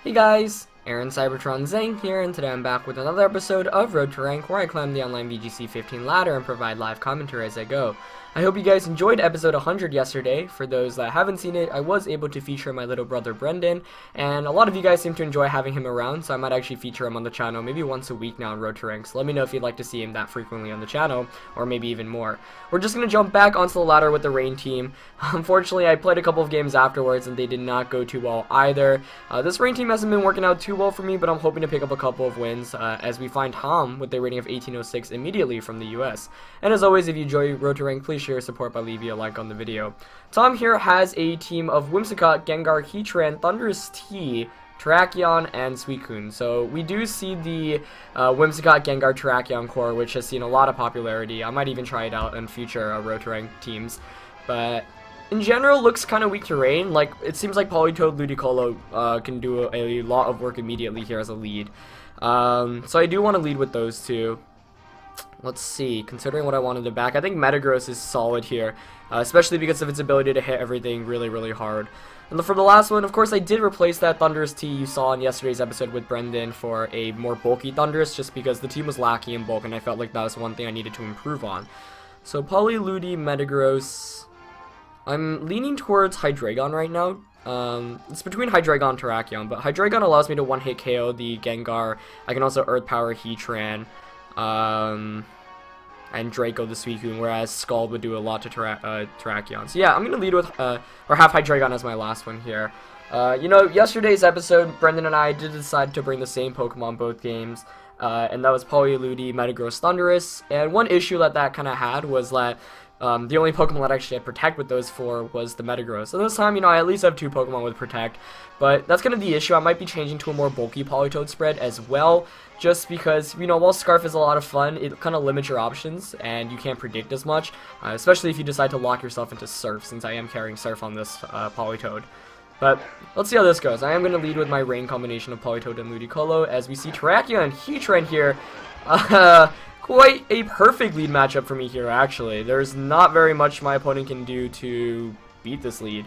Hey guys, Aaron Cybertron Zang here, and today I'm back with another episode of Road to Rank, where I climb the online VGC 15 ladder and provide live commentary as I go. I hope you guys enjoyed episode 100 yesterday. For those that haven't seen it, I was able to feature my little brother Brendan, and a lot of you guys seem to enjoy having him around, so I might actually feature him on the channel maybe once a week now in Road to Rank. So let me know if you'd like to see him that frequently on the channel, or maybe even more. We're just going to jump back onto the ladder with the Rain team. Unfortunately, I played a couple of games afterwards, and they did not go too well either. This Rain team hasn't been working out too well for me, but I'm hoping to pick up a couple of wins as we find Tom with a rating of 1806 immediately from the US. And as always, if you enjoy Road to Rank, please share your support by leaving a like on the video. Tom here has a team of Whimsicott, Gengar, Heatran, Thundurus T, Terrakion, and Suicune. So we do see the Whimsicott, Gengar, Terrakion core, which has seen a lot of popularity. I might even try it out in future Road to Rank teams. But in general, looks kind of weak to Rain. Like, it seems like Politoed, Ludicolo can do a lot of work immediately here as a lead. So I do want to lead with those two. Let's see, considering what I wanted to back, I think Metagross is solid here, especially because of its ability to hit everything really, really hard. And for the last one, of course, I did replace that Thundurus T you saw in yesterday's episode with Brendan for a more bulky Thundurus, just because the team was lacking in bulk, and I felt like that was one thing I needed to improve on. So, Polyludi, Metagross. I'm leaning towards Hydreigon right now. It's between Hydreigon and Terrakion, but Hydreigon allows me to one-hit KO the Gengar. I can also Earth Power Heatran. And Draco the Suicune, whereas Scald would do a lot to Terrakion. So yeah, I'm going to lead with, or have Hydreigon as my last one here. You know, yesterday's episode, Brendan and I did decide to bring the same Pokemon both games, and that was Polyludi, Metagross, Thundurus, and one issue that kind of had was that the only Pokemon that actually had Protect with those four was the Metagross. So this time, you know, I at least have two Pokemon with Protect, but that's kind of the issue. I might be changing to a more bulky Politoed spread as well, just because, you know, while Scarf is a lot of fun, it kind of limits your options, and you can't predict as much, especially if you decide to lock yourself into Surf, since I am carrying Surf on this Politoed. But let's see how this goes. I am going to lead with my Rain combination of Politoed and Ludicolo, as we see Terrakion and Heatran here. Quite a perfect lead matchup for me here, actually. There's not very much my opponent can do to beat this lead.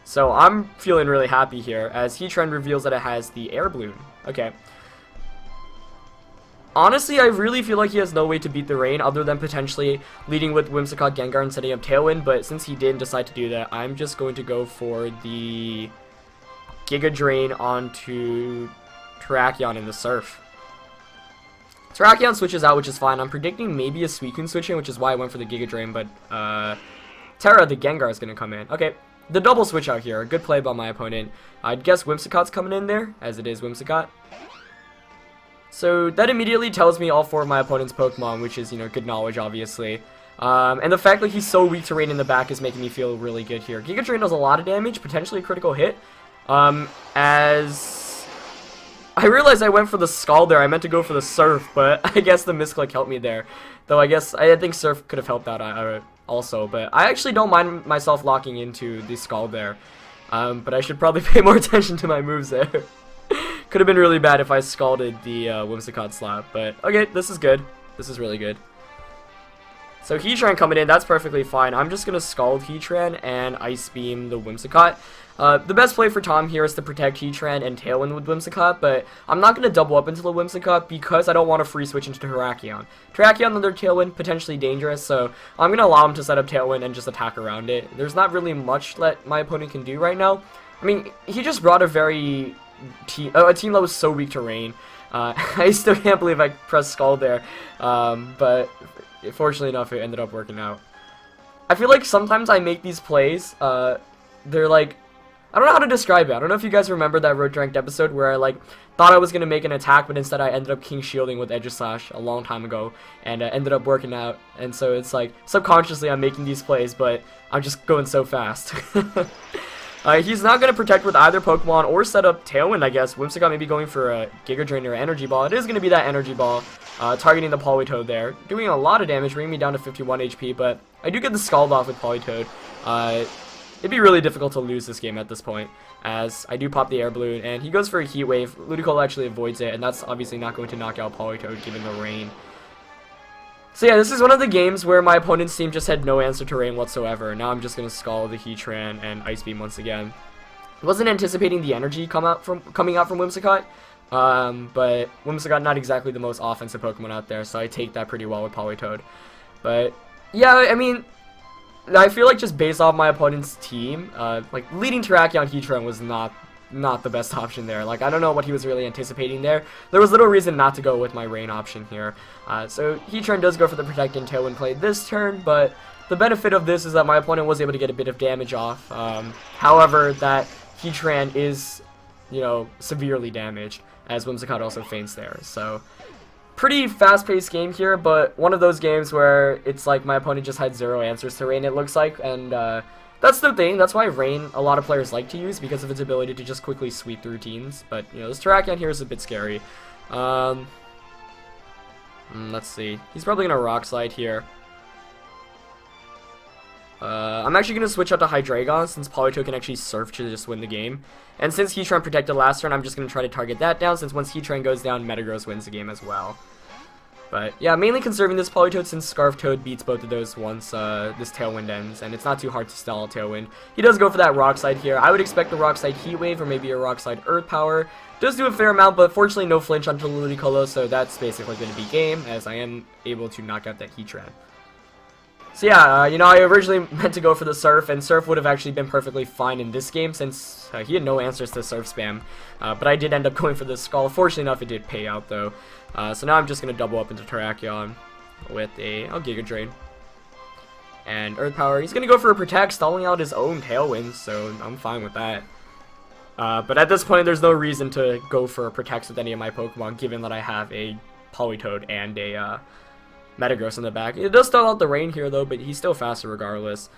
So I'm feeling really happy here, as Heatran reveals that it has the Air Balloon. Okay. Honestly, I really feel like he has no way to beat the Rain other than potentially leading with Whimsicott, Gengar, and setting up Tailwind, but since he didn't decide to do that, I'm just going to go for the Giga Drain onto Terrakion in the Surf. Terrakion switches out, which is fine. I'm predicting maybe a Suicune switching, which is why I went for the Giga Drain, but Terra, the Gengar, is going to come in. Okay, the double switch out here. Good play by my opponent. I'd guess Whimsicott's coming in there, as it is Whimsicott. So that immediately tells me all four of my opponent's Pokemon, which is, you know, good knowledge, obviously. And the fact that he's so weak to Rain in the back is making me feel really good here. Giga Drain does a lot of damage, potentially a critical hit. As I realized I went for the Scald there. I meant to go for the Surf, but I guess the misclick helped me there. Though I think Surf could have helped out also. But I actually don't mind myself locking into the Scald there. But I should probably pay more attention to my moves there. Could have been really bad if I scalded the Whimsicott slap, but okay, this is good. This is really good. So Heatran coming in, that's perfectly fine. I'm just going to Scald Heatran and Ice Beam the Whimsicott. The best play for Tom here is to protect Heatran and Tailwind with Whimsicott, but I'm not going to double up into the Whimsicott because I don't want to free switch into Terrakion. Terrakion under Tailwind, potentially dangerous, so I'm going to allow him to set up Tailwind and just attack around it. There's not really much that my opponent can do right now. I mean, he just brought a very... a team that was so weak to Rain. I still can't believe I pressed Scald there, but fortunately enough, it ended up working out. I feel like sometimes I make these plays, they're like, I don't know how to describe it. I don't know if you guys remember that Road to Ranked episode where I like thought I was going to make an attack, but instead I ended up King Shielding with Edge Slash a long time ago, and ended up working out, and so it's like, subconsciously I'm making these plays, but I'm just going so fast. He's not going to protect with either Pokemon or set up Tailwind, I guess. Whimsicott may be going for a Giga Drain or Energy Ball. It is going to be that Energy Ball, targeting the Politoed there. Doing a lot of damage, bringing me down to 51 HP, but I do get the Scald off with Politoed. It'd be really difficult to lose this game at this point, as I do pop the Air Balloon, and he goes for a Heat Wave. Ludicolo actually avoids it, and that's obviously not going to knock out Politoed given the Rain. So yeah, this is one of the games where my opponent's team just had no answer to Rain whatsoever. Now I'm just going to Scald the Heatran and Ice Beam once again. Wasn't anticipating the energy coming out from Whimsicott, but Whimsicott not exactly the most offensive Pokemon out there, so I take that pretty well with Politoed. But yeah, I mean, I feel like just based off my opponent's team, like leading Terrakion Heatran was not the best option there. Like, I don't know what he was really anticipating there. There was little reason not to go with my Rain option here. So Heatran does go for the Protect and Tailwind play this turn, but the benefit of this is that my opponent was able to get a bit of damage off. However, that Heatran is, you know, severely damaged, as Whimsicott also faints there. So, pretty fast-paced game here, but one of those games where it's like my opponent just had zero answers to Rain, it looks like, and that's the thing. That's why Rain a lot of players like to use, because of its ability to just quickly sweep through teams. But, you know, this Terrakion here is a bit scary. Let's see. He's probably going to Rock Slide here. I'm actually going to switch out to Hydreigon, since Politoed can actually Surf to just win the game. And since Heatran protected last turn, I'm just going to try to target that down, since once Heatran goes down, Metagross wins the game as well. But yeah, mainly conserving this Politoed, since Scarf Toad beats both of those once this Tailwind ends, and it's not too hard to stall a Tailwind. He does go for that Rock Slide here. I would expect the Rock Slide Heat Wave, or maybe a Rock Slide Earth Power. Does do a fair amount, but fortunately no flinch onto Ludicolo, so that's basically going to be game, as I am able to knock out that Heatran. So yeah, you know, I originally meant to go for the Surf, and Surf would have actually been perfectly fine in this game, since he had no answers to Surf spam. But I did end up going for the Skull. Fortunately enough, it did pay out, though. So now I'm just going to double up into Terrakion with a Giga Drain. And Earth Power. He's going to go for a Protect, stalling out his own Tailwind, so I'm fine with that. But at this point, there's no reason to go for a Protect with any of my Pokemon, given that I have a Politoed and a Metagross in the back. It does stall out the Rain here, though, but he's still faster regardless.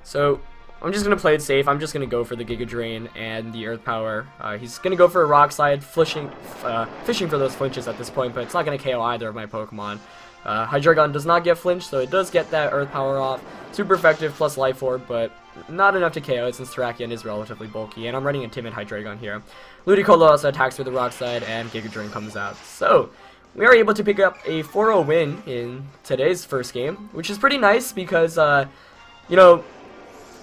So I'm just going to play it safe. I'm just going to go for the Giga Drain and the Earth Power. He's going to go for a Rock Slide, fishing for those flinches at this point, but it's not going to KO either of my Pokemon. Hydreigon does not get flinched, so it does get that Earth Power off. Super effective, plus Life Orb, but not enough to KO it since Terrakion is relatively bulky, and I'm running a timid Hydreigon here. Ludicolo also attacks with the Rock Slide, and Giga Drain comes out. So we are able to pick up a 4-0 win in today's first game, which is pretty nice because, you know,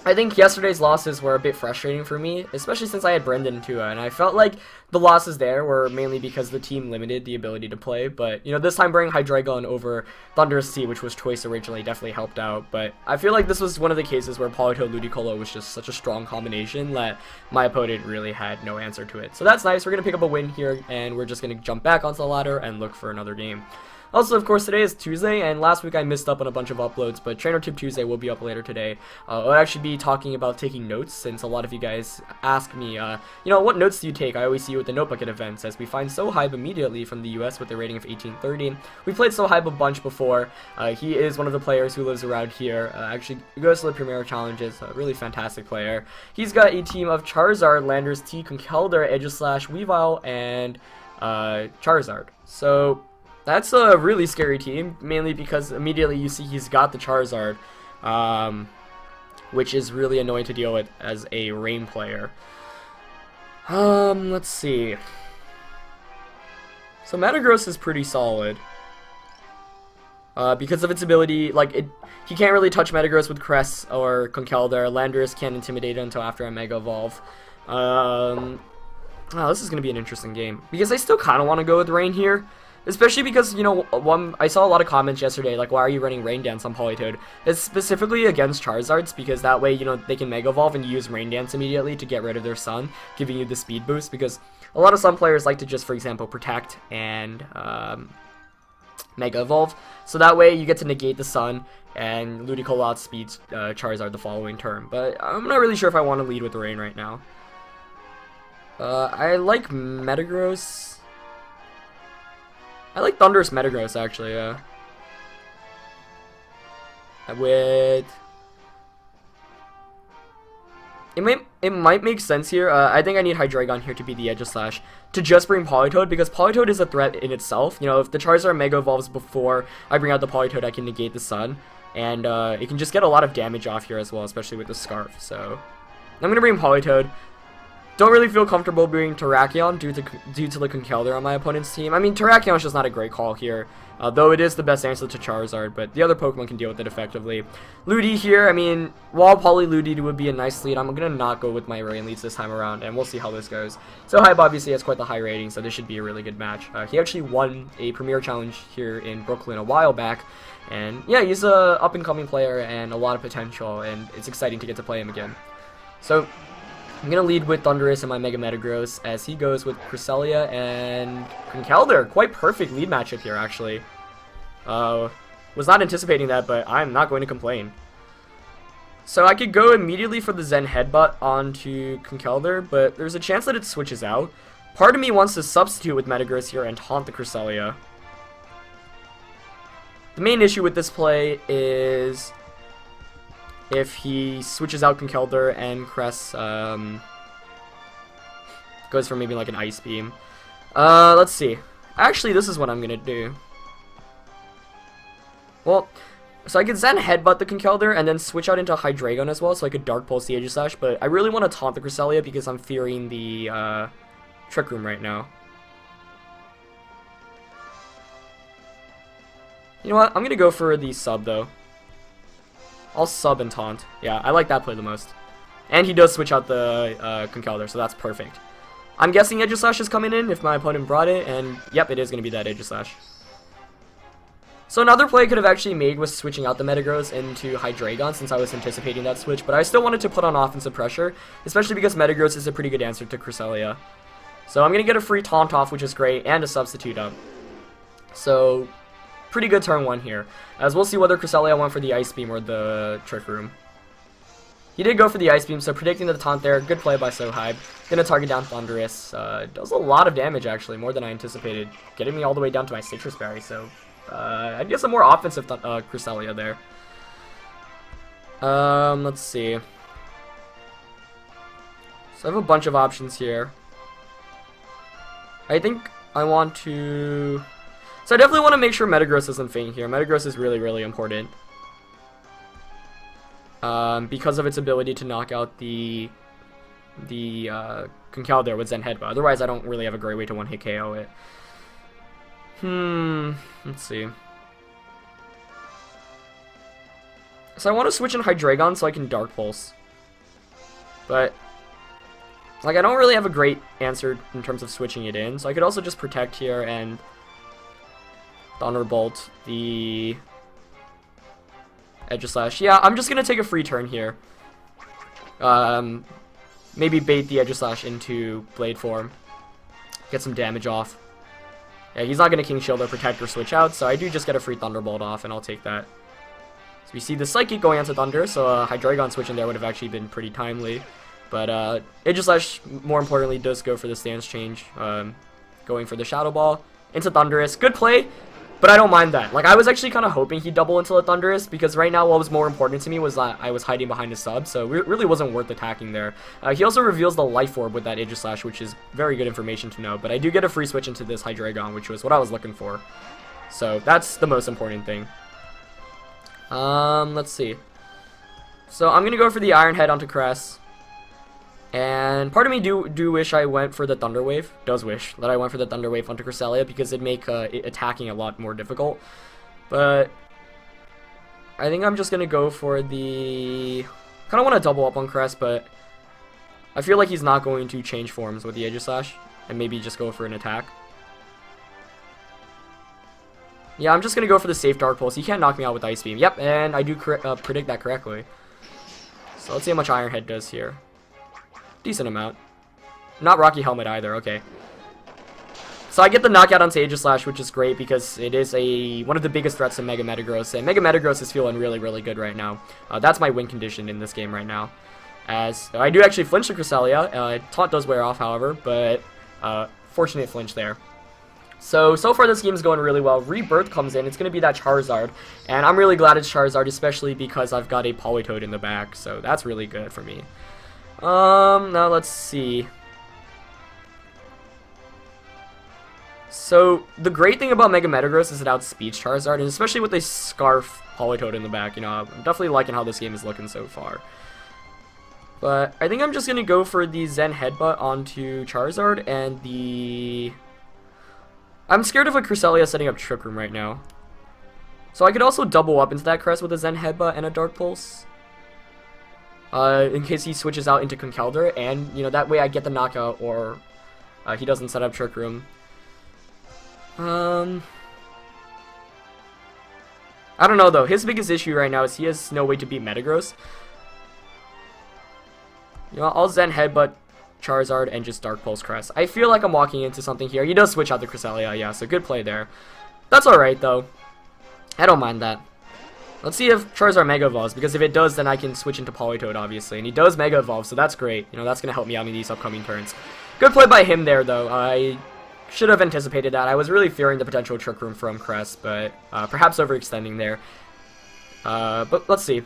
I think yesterday's losses were a bit frustrating for me, especially since I had Brendan and Tua, and I felt like the losses there were mainly because the team limited the ability to play, but, you know, this time bringing Hydreigon over Thunderous Sea, which was choice originally, definitely helped out, but I feel like this was one of the cases where Politoed Ludicolo was just such a strong combination that my opponent really had no answer to it. So that's nice. We're going to pick up a win here, and we're just going to jump back onto the ladder and look for another game. Also, of course, today is Tuesday, and last week I missed up on a bunch of uploads, but Trainer Tip Tuesday will be up later today. I'll actually be talking about taking notes, since a lot of you guys ask me, you know, what notes do you take? I always see you at the Note Bucket events, as we find SoHybe immediately from the US with a rating of 1830. We played SoHybe a bunch before. He is one of the players who lives around here. Actually goes to the Premier Challenges, a really fantastic player. He's got a team of Charizard, Landers, T, Conkeldurr, Aegislash, Weavile, and Charizard. So that's a really scary team, mainly because immediately you see he's got the Charizard, which is really annoying to deal with as a Rain player. Let's see. So Metagross is pretty solid. Because of its ability, like, he can't really touch Metagross with Crest or Conkeldurr. Landorus can't intimidate it until after I Mega Evolve. Oh, this is going to be an interesting game. Because I still kind of want to go with Rain here. Especially because, you know, I saw a lot of comments yesterday, like, why are you running Rain Dance on Politoed? It's specifically against Charizards, because that way, you know, they can Mega Evolve and use Rain Dance immediately to get rid of their Sun, giving you the speed boost, because a lot of Sun players like to just, for example, Protect and Mega Evolve, so that way you get to negate the Sun, and Ludicolo outspeeds Charizard the following turn, but I'm not really sure if I want to lead with Rain right now. I like Metagross. I like Thunderous Metagross, actually, yeah. It might make sense here. I think I need Hydreigon here to be the Aegislash to just bring Politoed, because Politoed is a threat in itself. You know, if the Charizard Mega Evolves before I bring out the Politoed, I can negate the Sun. And it can just get a lot of damage off here as well, especially with the Scarf. So I'm going to bring Politoed. Don't really feel comfortable being Terrakion due to the Conkeldurr on my opponent's team. I mean, Terrakion's just not a great call here, though it is the best answer to Charizard, but the other Pokemon can deal with it effectively. Ludi here, I mean, while Poly Ludi would be a nice lead, I'm going to not go with my Rain leads this time around, and we'll see how this goes. So Hype obviously has quite the high rating, so this should be a really good match. He actually won a Premier Challenge here in Brooklyn a while back, and yeah, he's a up-and-coming player and a lot of potential, and it's exciting to get to play him again. So I'm going to lead with Thundurus and my Mega Metagross as he goes with Cresselia and Conkeldurr. Quite perfect lead matchup here, actually. Was not anticipating that, but I'm not going to complain. So I could go immediately for the Zen Headbutt onto Conkeldurr, but there's a chance that it switches out. Part of me wants to substitute with Metagross here and taunt the Cresselia. The main issue with this play is if he switches out Conkeldurr and Cress goes for maybe like an Ice Beam. Let's see. Actually, this is what I'm gonna do. Well, so I could Zen Headbutt the Conkeldurr and then switch out into Hydreigon as well, so I could Dark Pulse the Aegislash, but I really want to taunt the Cresselia because I'm fearing the Trick Room right now. You know what? I'm gonna go for the sub though. I'll sub and taunt. Yeah, I like that play the most. And he does switch out the Conkeldurr, so that's perfect. I'm guessing Aegislash is coming in if my opponent brought it, and yep, it is going to be that Aegislash. So another play I could have actually made was switching out the Metagross into Hydreigon since I was anticipating that switch, but I still wanted to put on offensive pressure, especially because Metagross is a pretty good answer to Cresselia. So I'm going to get a free taunt off, which is great, and a substitute up. So pretty good turn one here, as we'll see whether Cresselia went for the Ice Beam or the Trick Room. He did go for the Ice Beam, so predicting the taunt there. Good play by SoHybe. Gonna target down Thundurus. Does a lot of damage, actually, more than I anticipated. Getting me all the way down to my Citrus Berry, so I guess a more offensive Cresselia there. Let's see. So I have a bunch of options here. I think I want to... So I definitely want to make sure Metagross isn't faint here. Metagross is really, really important. Because of its ability to knock out the Conkeldurr with Zen Headbutt. Otherwise, I don't really have a great way to one-hit KO it. Let's see. So I want to switch in Hydreigon so I can Dark Pulse. But like, I don't really have a great answer in terms of switching it in. So I could also just Protect here and Thunderbolt the Aegislash. Yeah, I'm just gonna take a free turn here. Maybe bait the Aegislash into Blade form. Get some damage off. Yeah, he's not gonna King Shield or Protect or switch out, so I do just get a free Thunderbolt off, and I'll take that. So we see the Psychic going onto Thunder, so Hydreigon switching there would have actually been pretty timely. But Aegislash, more importantly, does go for the stance change, going for the Shadow Ball into Thundurus. Good play, but I don't mind that. Like, I was actually kind of hoping he'd double into the Thundurus, because right now what was more important to me was that I was hiding behind his sub, so it really wasn't worth attacking there. He also reveals the Life Orb with that Aegislash, which is very good information to know, but I do get a free switch into this Hydreigon, which was what I was looking for. So that's the most important thing. Let's see. So I'm gonna go for the Iron Head onto Cress. And part of me do wish I went for the Thunder Wave. Does wish that I went for the Thunder Wave onto Cresselia because it'd make attacking a lot more difficult. But I think I'm just gonna go for the... kind of want to double up on Cress, but I feel like he's not going to change forms with the Aegislash and maybe just go for an attack. Yeah, I'm just gonna go for the safe Dark Pulse. He can't knock me out with Ice Beam. Yep, and I do predict that correctly. So let's see how much Iron Head does here. Decent amount. Not Rocky Helmet either, okay. So I get the knockout on Aegislash, which is great because it is one of the biggest threats to Mega Metagross, and Mega Metagross is feeling really, really good right now. That's my win condition in this game right now. As I do actually flinch the Cresselia. Taunt does wear off, however, but fortunate flinch there. So far this game is going really well. Rebirth comes in. It's going to be that Charizard, and I'm really glad it's Charizard, especially because I've got a Politoed in the back, so that's really good for me. Now let's see. So, the great thing about Mega Metagross is it outspeeds Charizard, and especially with a Scarf Politoed in the back, you know, I'm definitely liking how this game is looking so far. But I think I'm just going to go for the Zen Headbutt onto Charizard and the... I'm scared of a Cresselia setting up Trick Room right now. So I could also double up into that Crest with a Zen Headbutt and a Dark Pulse. In case he switches out into Conkeldurr, and, you know, that way I get the knockout, or he doesn't set up Trick Room. I don't know, though. His biggest issue right now is he has no way to beat Metagross. You know, I'll Zen Headbutt Charizard and just Dark Pulse Crest. I feel like I'm walking into something here. He does switch out the Cresselia, yeah, so good play there. That's alright, though. I don't mind that. Let's see if Charizard Mega Evolves, because if it does, then I can switch into Politoed, obviously. And he does Mega Evolve, so that's great. You know, that's going to help me out in these upcoming turns. Good play by him there, though. I should have anticipated that. I was really fearing the potential Trick Room from Crest, but perhaps overextending there. But let's see.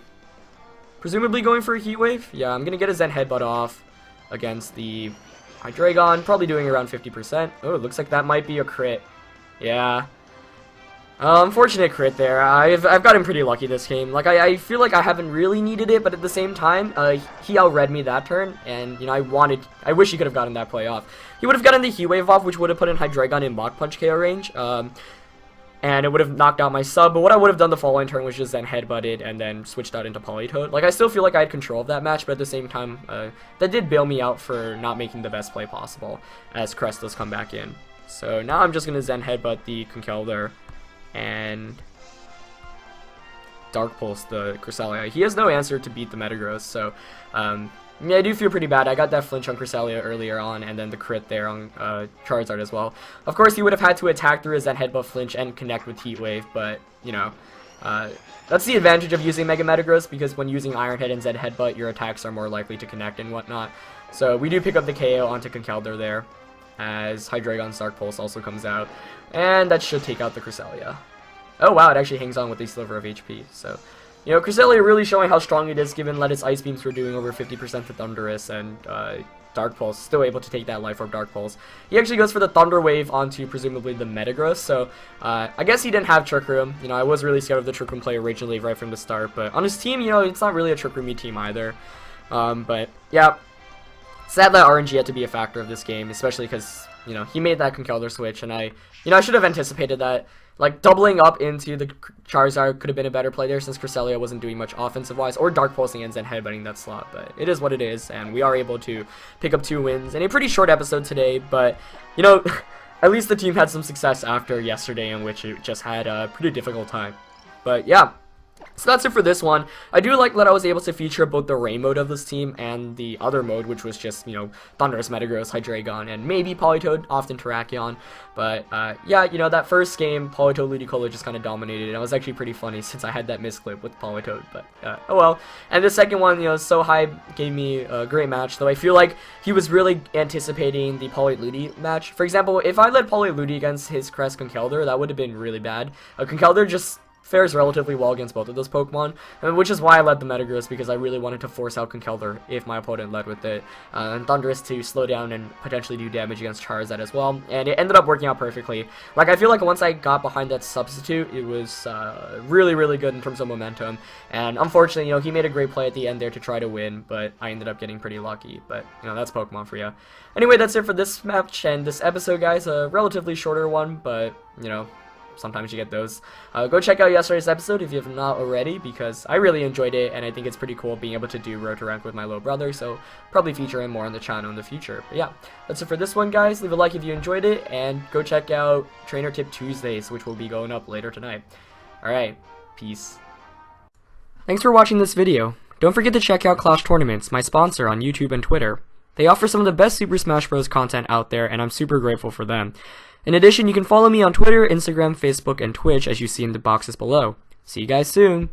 Presumably going for a Heat Wave? Yeah, I'm going to get a Zen Headbutt off against the Hydreigon. Probably doing around 50%. Oh, it looks like that might be a crit. Yeah. Unfortunate crit there. I've gotten pretty lucky this game. Like, I feel like I haven't really needed it, but at the same time, he outread me that turn, and, you know, I wish he could have gotten that play off. He would have gotten the Heat Wave off, which would have put in Hydreigon in Mach Punch KO range, and it would have knocked out my sub, but what I would have done the following turn was just then headbutted and then switched out into Politoed. Like, I still feel like I had control of that match, but at the same time, that did bail me out for not making the best play possible, as Crest does come back in. So now I'm just going to Zen Headbutt the Conkeldurr and Dark Pulse the Cresselia. He has no answer to beat the Metagross, so yeah, I do feel pretty bad. I got that flinch on Cresselia earlier on, and then the crit there on Charizard as well. Of course, he would have had to attack through his Zen Headbutt flinch and connect with Heat Wave, but, you know, that's the advantage of using Mega Metagross, because when using Iron Head and Zen Headbutt, your attacks are more likely to connect and whatnot. So we do pick up the KO onto Conkeldurr there, as Hydreigon's Dark Pulse also comes out, and that should take out the Cresselia. Oh wow, it actually hangs on with a sliver of HP, so... You know, Cresselia really showing how strong it is, given that its Ice Beams were doing over 50% to Thundurus, and Dark Pulse still able to take that Life Orb Dark Pulse. He actually goes for the Thunder Wave onto presumably the Metagross, so I guess he didn't have Trick Room. You know, I was really scared of the Trick Room play originally right from the start, but on his team, you know, it's not really a Trick Roomy team either. But yeah, sad that RNG had to be a factor of this game, especially because, you know, he made that Conkeldurr switch, and I should have anticipated that. Like, doubling up into the Charizard could have been a better play there, since Cresselia wasn't doing much offensive-wise, or Dark Pulsing and Zen Headbutting that slot, but it is what it is, and we are able to pick up 2 wins in a pretty short episode today, but, you know, at least the team had some success after yesterday, in which it just had a pretty difficult time. But, yeah. So that's it for this one. I do like that I was able to feature both the Rain mode of this team and the other mode, which was just, you know, Thundurus, Metagross, Hydreigon, and maybe Politoed, often Terrakion. But, yeah, you know, that first game, Politoed Ludicolo just kind of dominated, and it was actually pretty funny since I had that misclip with Politoed, but, oh well. And the second one, you know, So High gave me a great match, though I feel like he was really anticipating the Poliludi match. For example, if I led Poliludi against his Crest Conkeldurr, that would have been really bad. Conkeldurr just fares relatively well against both of those Pokemon, which is why I led the Metagross, because I really wanted to force out Conkeldurr if my opponent led with it, and Thundurus to slow down and potentially do damage against Charizard as well, and it ended up working out perfectly. Like, I feel like once I got behind that substitute, it was really, really good in terms of momentum, and unfortunately, you know, he made a great play at the end there to try to win, but I ended up getting pretty lucky, but, you know, that's Pokemon for you. Anyway, that's it for this match and this episode, guys. A relatively shorter one, but, you know, sometimes you get those. Go check out yesterday's episode if you have not already, because I really enjoyed it, and I think it's pretty cool being able to do Road to Rank with my little brother, so probably feature him more on the channel in the future. But yeah, that's it for this one, guys. Leave a like if you enjoyed it, and go check out Trainer Tip Tuesdays, which will be going up later tonight. Alright, peace. Thanks for watching this video. Don't forget to check out Clash Tournaments, my sponsor on YouTube and Twitter. They offer some of the best Super Smash Bros. Content out there, and I'm super grateful for them. In addition, you can follow me on Twitter, Instagram, Facebook, and Twitch as you see in the boxes below. See you guys soon!